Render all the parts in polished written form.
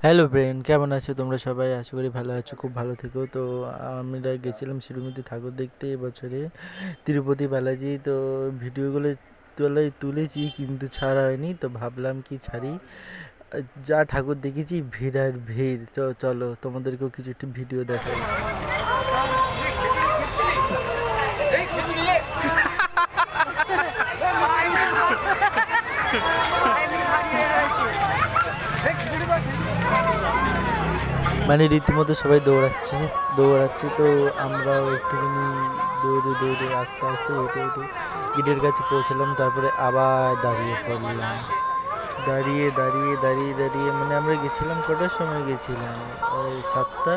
Hello friend, কেমন আছো তোমরা সবাই? আশা করি ভালো আছো, খুব ভালো থেকো। তো আমরা গেছিলাম শিরুমিতে ঠাকুর দেখতে এবছরে, তিরুপতি বালাজি। তো ভিডিওগুলো তুলেছি কিন্তু ছাড়া হয়নি, তো ভাবলাম কি ছাড়ি। যা ঠাকুর দেখেছি, ভিড় আর ভিড়। চলো তোমাদেরকেও কিছু একটু ভিডিও দেখাই। মানে রীতিমতো সবাই দৌড়াচ্ছে, তো আমরাও একটুখানি দৌড়ে দৌড়ে আস্তে আস্তে হেঁটে হেঁটে গেটের কাছে পৌঁছালাম। তারপরে আবার দাঁড়িয়ে পড়লাম। দাঁড়িয়ে মানে আমরা গেছিলাম, কটার সময় গেছিলাম? ওই 7টা।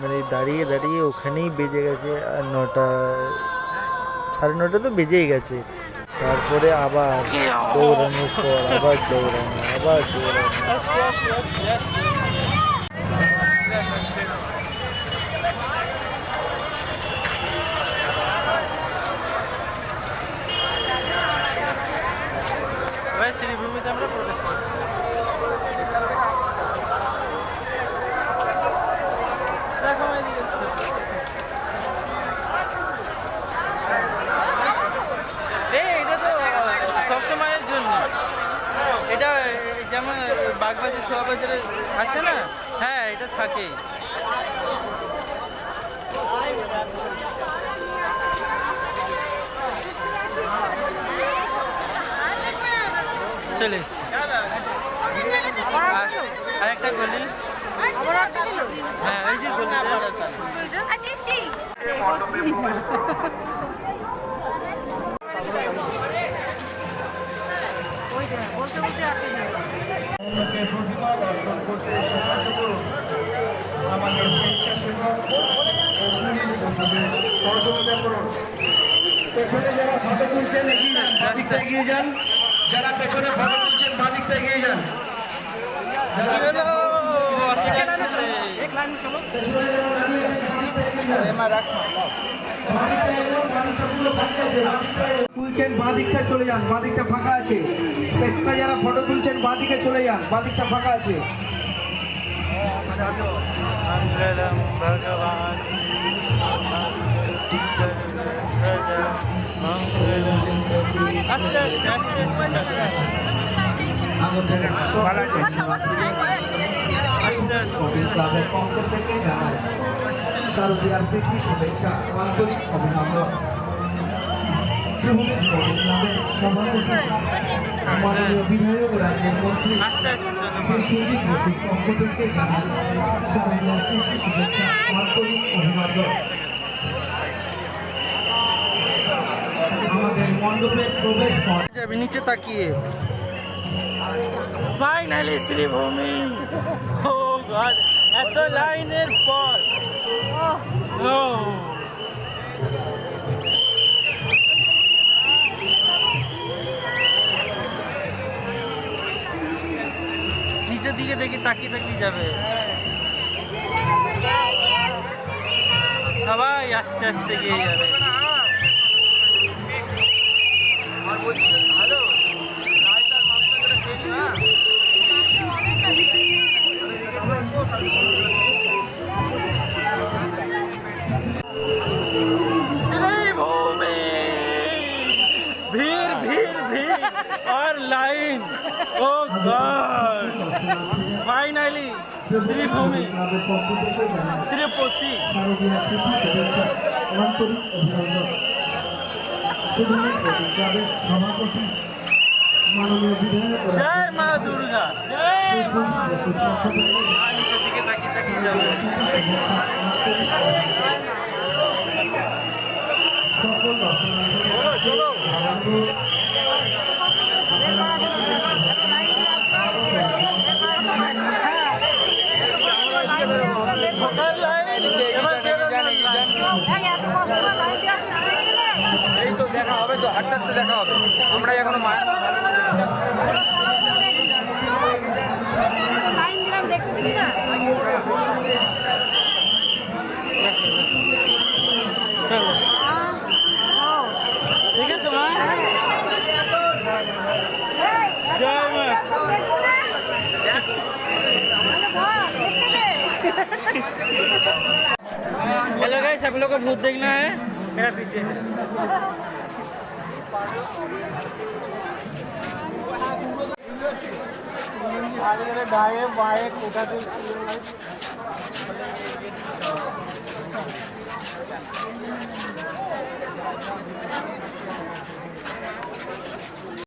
মানে দাঁড়িয়ে দাঁড়িয়ে ওখানেই বেজে গেছে আর 9টা, সাড়ে 9টা তো বেজেই গেছে। তারপরে আবার দৌড়ানোর পর আবার দৌড়ানো। ভাই শ্রীভূমিতে আমরা প্রবেশ করি। এটা তো সবসময়ের জন্য, এটা যেমন বাগবাজার শোয়াবাজারে আছে না, হ্যাঁ এটা থাকে। চলে এসছি। আর একটা গলি, হ্যাঁ ওই যে গলি। প্রতিমা দর্শন করতে সাহায্য করুন। আমাদের স্বেচ্ছাসেবক ও পুলিশ বন্ধুদের সহযোগিতা করুন। পেছনে যারা ফটো তুলছেন এগিয়ে যান। যারা পেছনে ফটো তুলছেন বাদিকটা এগিয়ে যান। তুলছেন বাদিকটা চলে যান, বাদিকটা ফাঁকা আছে। পেছনে যারা ফটো তুলছেন বাদিকে চলে যান, বাদিকটা ফাঁকা আছে। মঙ্গলম ভগবান আস্তে আস্তে আস্তে শুভেচ্ছা, আন্তরিক অভিনন্দন। শ্রীভূমি স্পোর্টিং ক্লাবের সভাপতি মাননীয় বিধায়ক রাজ্যের মন্ত্রী শ্রী সুজিত বসুর পক্ষ থেকে জানান শারদীয়ার প্রীতি শুভেচ্ছা, আন্তরিক অভিনন্দন। আমাদের মণ্ডপের প্রবেশ পথ যাবে নিচে তাকিয়ে। ফাইনালি শ্রীভূমি। ও গড, এত লাইনের পর। ও নিচের দিকে দেখি, তাকিয়ে যাবে সবাই, আস্তে আস্তে গিয়ে যাবে। श्रीभूमि, भीड़ और लाइन। ओ गॉड, फाइनली श्रीभूमि तिरुपति। जय माँ दुर्गा। নিচের দিকে তাকিয়ে যাবে। এই তো দেখা হবে, তো হাঁটতে হাঁটতে দেখা হবে। আমরা এখনো লাইন দিলাম, দেখতে দিবি না? চলো, ঠিক আছে মা। জয় মা। हेलो गाइस, आप लोग को भूत देखना है, मेरा पीछे है। दाएं बाएं कोटा से